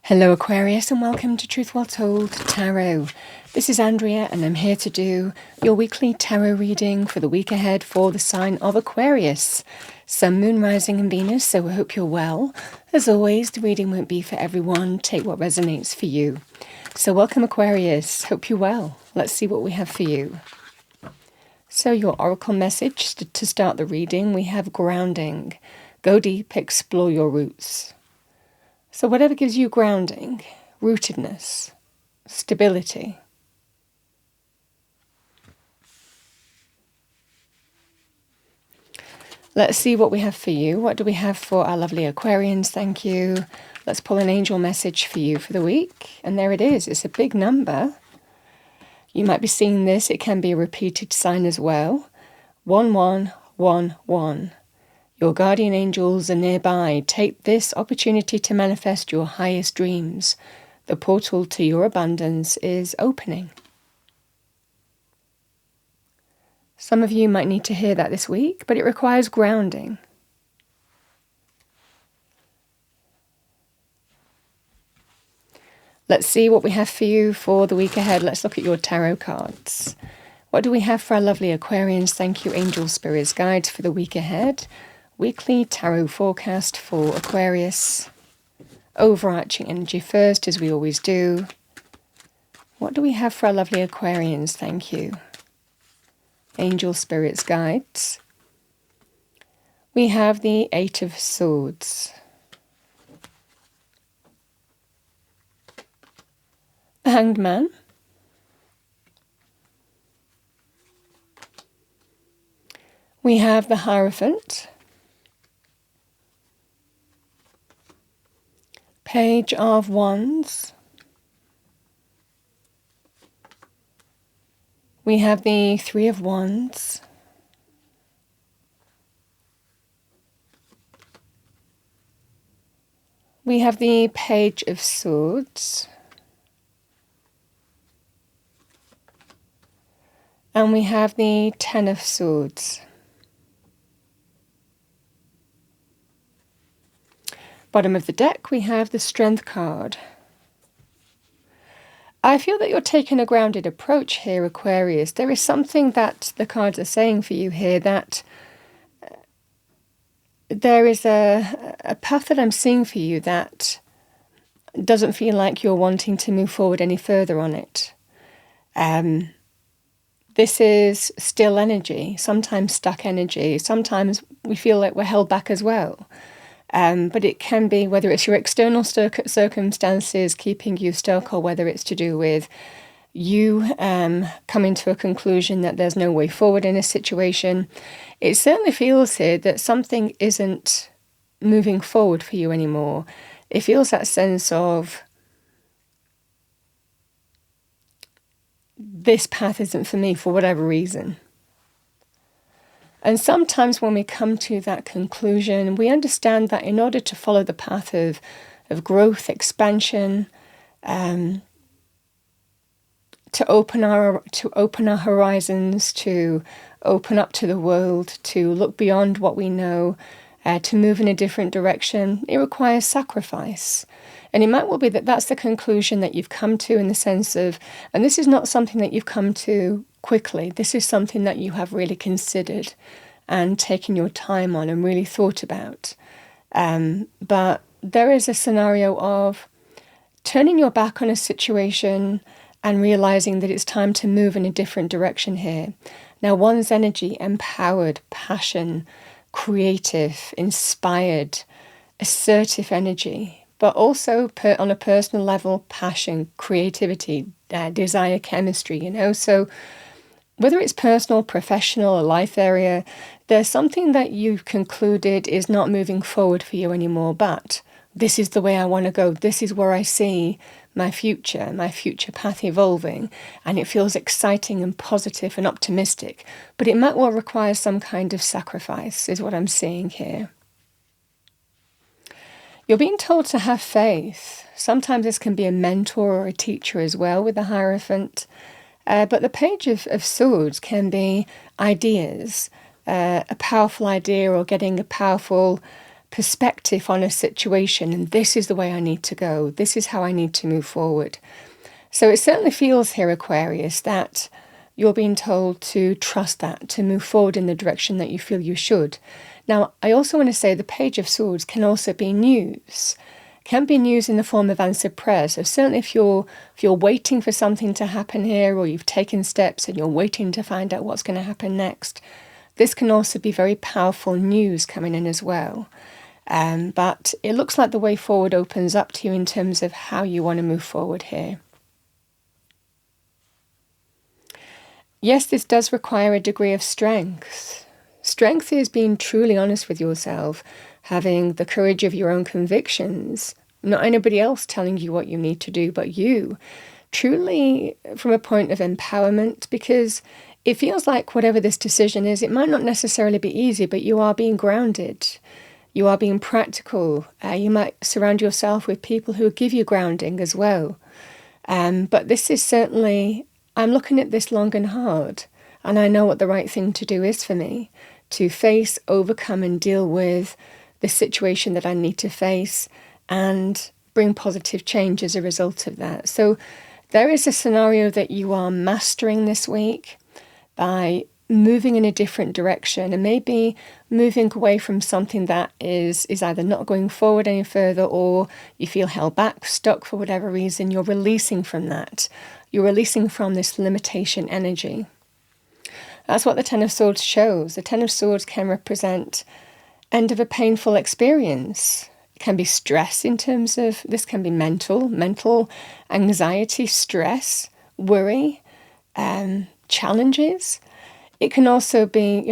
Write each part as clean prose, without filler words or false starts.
Hello Aquarius and welcome to Truth Well Told Tarot. This is Andrea and I'm here to do your weekly tarot reading for the week ahead for the sign of Aquarius. Sun, Moon, Rising and Venus, so I hope you're well. As always, the reading won't be for everyone. Take what resonates for you. So welcome Aquarius, hope you're well. Let's see what we have for you. So your oracle message to start the reading, we have grounding. Go deep, explore your roots. So whatever gives you grounding, rootedness, stability. Let's see what we have for you. What do we have for our lovely Aquarians? Thank you. Let's pull an angel message for you for the week. And there it is. It's a big number. You might be seeing this. It can be a repeated sign as well. 1111. Your guardian angels are nearby. Take this opportunity to manifest your highest dreams. The portal to your abundance is opening. Some of you might need to hear that this week, but it requires grounding. Let's see what we have for you for the week ahead. Let's look at your tarot cards. What do we have for our lovely Aquarians? Thank you, angel spirits, guides for the week ahead. Weekly tarot forecast for Aquarius. Overarching energy first, as we always do. What do we have for our lovely Aquarians? Thank you. Angel spirits, guides. We have the Eight of Swords. The Hanged Man. We have the Hierophant. Page of Wands. We have the Three of Wands. We have the Page of Swords. And we have the Ten of Swords. Bottom of the deck, we have the Strength card. I feel that you're taking a grounded approach here, Aquarius. There is something that the cards are saying for you here, that there is a path that I'm seeing for you that doesn't feel like you're wanting to move forward any further on it. This is still energy, sometimes stuck energy. Sometimes we feel like we're held back as well. But it can be, whether it's your external circumstances keeping you stuck, or whether it's to do with you coming to a conclusion that there's no way forward in a situation. It certainly feels here that something isn't moving forward for you anymore. It feels that sense of, this path isn't for me for whatever reason. And sometimes when we come to that conclusion, we understand that in order to follow the path of growth, expansion, to open our horizons, to open up to the world, to look beyond what we know, to move in a different direction, it requires sacrifice. And it might well be that that's the conclusion that you've come to, in the sense of, and this is not something that you've come to quickly. This is something that you have really considered and taken your time on and really thought about. But there is a scenario of turning your back on a situation and realizing that it's time to move in a different direction here. Now, one's energy, empowered, passion, creative, inspired, assertive energy, but also on a personal level, passion, creativity, desire, chemistry, So whether it's personal, professional, or life area, there's something that you've concluded is not moving forward for you anymore, but this is the way I want to go. This is where I see my future path evolving, and it feels exciting and positive and optimistic, but it might well require some kind of sacrifice, is what I'm seeing here. You're being told to have faith. Sometimes this can be a mentor or a teacher as well with the Hierophant. But the Page of Swords can be ideas, a powerful idea, or getting a powerful perspective on a situation, and this is the way I need to go. This is how I need to move forward. So it certainly feels here, Aquarius, that you're being told to trust that, to move forward in the direction that you feel you should. Now, I also want to say the Page of Swords can also be news. Can be news in the form of answered prayers. So certainly if you're waiting for something to happen here, or you've taken steps and you're waiting to find out what's going to happen next, this can also be very powerful news coming in as well. But it looks like the way forward opens up to you in terms of how you want to move forward here. Yes, this does require a degree of strength. Strength is being truly honest with yourself, having the courage of your own convictions, not anybody else telling you what you need to do, but you, truly from a point of empowerment, because it feels like whatever this decision is, it might not necessarily be easy, but you are being grounded. You are being practical. You might surround yourself with people who will give you grounding as well. But this is certainly, I'm looking at this long and hard, and I know what the right thing to do is for me, to face, overcome and deal with the situation that I need to face and bring positive change as a result of that. So there is a scenario that you are mastering this week by moving in a different direction, and maybe moving away from something that is either not going forward any further, or you feel held back, stuck for whatever reason. You're releasing from that. You're releasing from this limitation energy. That's what the Ten of Swords shows. The Ten of Swords can represent end of a painful experience. It can be stress in terms of, this can be mental anxiety, stress, worry, challenges. It can also be,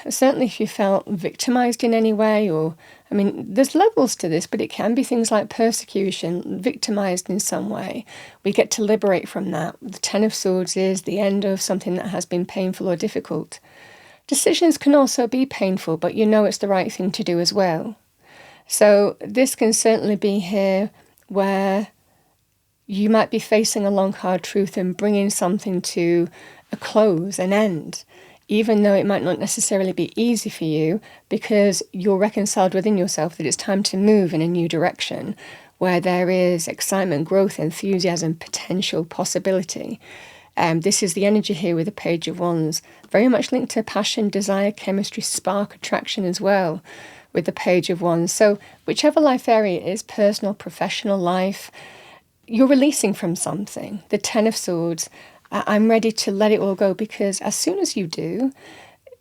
certainly if you felt victimized in any way, or, there's levels to this, but it can be things like persecution, victimized in some way. We get to liberate from that. The Ten of Swords is the end of something that has been painful or difficult. Decisions can also be painful, but it's the right thing to do as well. So this can certainly be here where you might be facing a long, hard truth and bringing something to a close, an end, even though it might not necessarily be easy for you, because you're reconciled within yourself that it's time to move in a new direction where there is excitement, growth, enthusiasm, potential, possibility. This is the energy here with the Page of Wands, very much linked to passion, desire, chemistry, spark, attraction as well with the Page of Wands. So whichever life area it is, personal, professional life, you're releasing from something. The Ten of Swords, I'm ready to let it all go, because as soon as you do,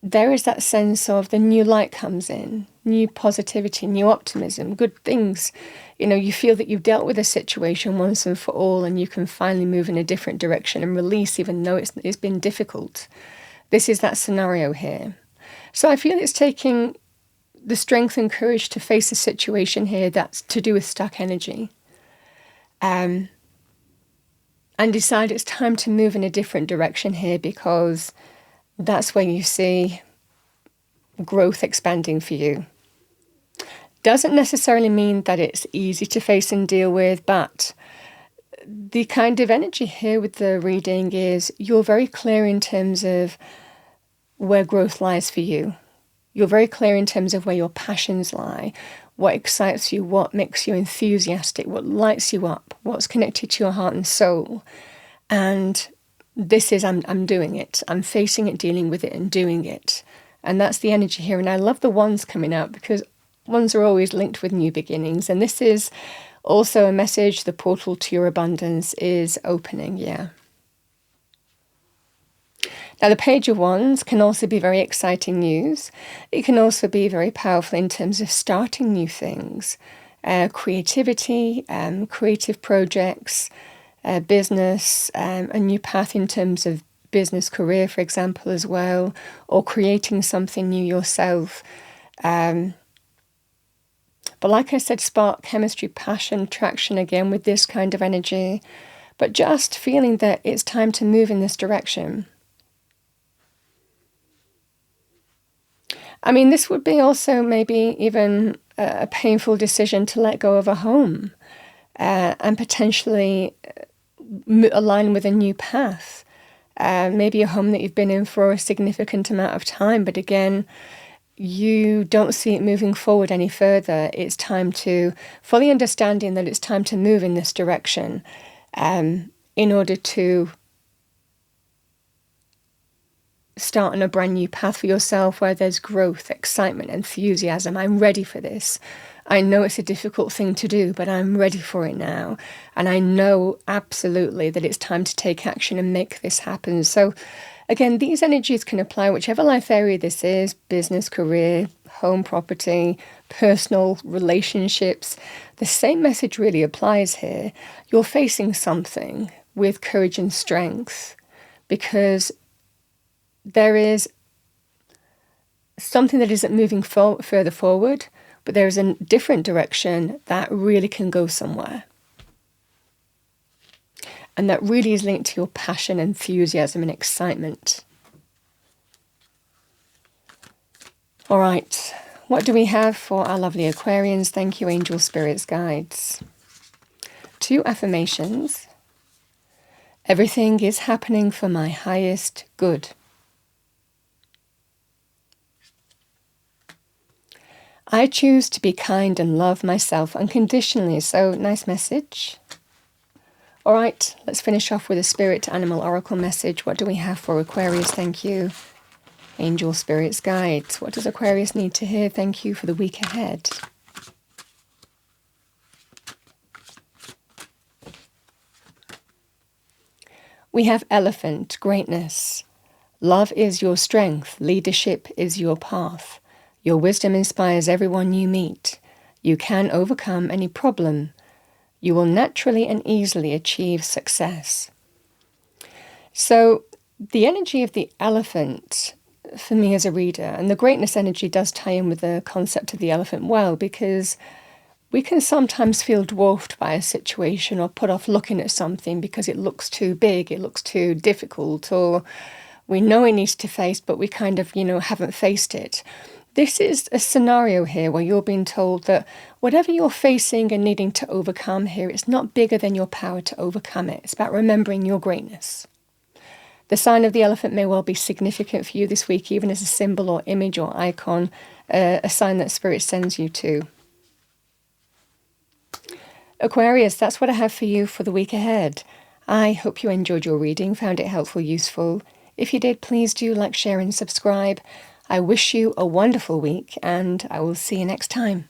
there is that sense of the new light comes in, new positivity, new optimism, good things. You feel that you've dealt with a situation once and for all, and you can finally move in a different direction and release, even though it's been difficult. This is that scenario here. So I feel it's taking the strength and courage to face a situation here that's to do with stuck energy. And decide it's time to move in a different direction here, because that's where you see growth expanding for you. Doesn't necessarily mean that it's easy to face and deal with, but the kind of energy here with the reading is you're very clear in terms of where growth lies for you. You're very clear in terms of where your passions lie, what excites you, what makes you enthusiastic, what lights you up, what's connected to your heart and soul. And this is, I'm doing it. I'm facing it, dealing with it and doing it. And that's the energy here. And I love the wands coming out, because wands are always linked with new beginnings. And this is also a message, the portal to your abundance is opening, yeah. Now, the Page of Wands can also be very exciting news. It can also be very powerful in terms of starting new things, creativity, creative projects, business, a new path in terms of business career, for example, as well, or creating something new yourself. But like I said, spark, chemistry, passion, attraction, again, with this kind of energy, but just feeling that it's time to move in this direction. This would be also maybe even a painful decision to let go of a home and potentially align with a new path. Maybe a home that you've been in for a significant amount of time, but again, you don't see it moving forward any further, it's time to, fully understanding that it's time to move in this direction in order to start on a brand new path for yourself where there's growth, excitement, enthusiasm. I'm ready for this. I know it's a difficult thing to do, but I'm ready for it now. And I know absolutely that it's time to take action and make this happen. So again, these energies can apply whichever life area this is: business, career, home, property, personal relationships. The same message really applies here. You're facing something with courage and strength because there is something that isn't moving further forward, but there is a different direction that really can go somewhere. And that really is linked to your passion, enthusiasm, and excitement. All right, what do we have for our lovely Aquarians? Thank you, angel spirits, guides. 2 affirmations. Everything is happening for my highest good. I choose to be kind and love myself unconditionally. So, nice message. All right, let's finish off with a Spirit Animal Oracle message. What do we have for Aquarius? Thank you. Angel Spirits Guides. What does Aquarius need to hear? Thank you for the week ahead. We have Elephant, greatness. Love is your strength. Leadership is your path. Your wisdom inspires everyone you meet. You can overcome any problem. You will naturally and easily achieve success. So the energy of the elephant, for me as a reader, and the greatness energy does tie in with the concept of the elephant well, because we can sometimes feel dwarfed by a situation or put off looking at something because it looks too big, it looks too difficult, or we know it needs to face, but we kind of, haven't faced it. This is a scenario here where you're being told that whatever you're facing and needing to overcome here, it's not bigger than your power to overcome it. It's about remembering your greatness. The sign of the elephant may well be significant for you this week, even as a symbol or image or icon, a sign that Spirit sends you to. Aquarius, that's what I have for you for the week ahead. I hope you enjoyed your reading, found it helpful, useful. If you did, please do like, share and subscribe. I wish you a wonderful week, and I will see you next time.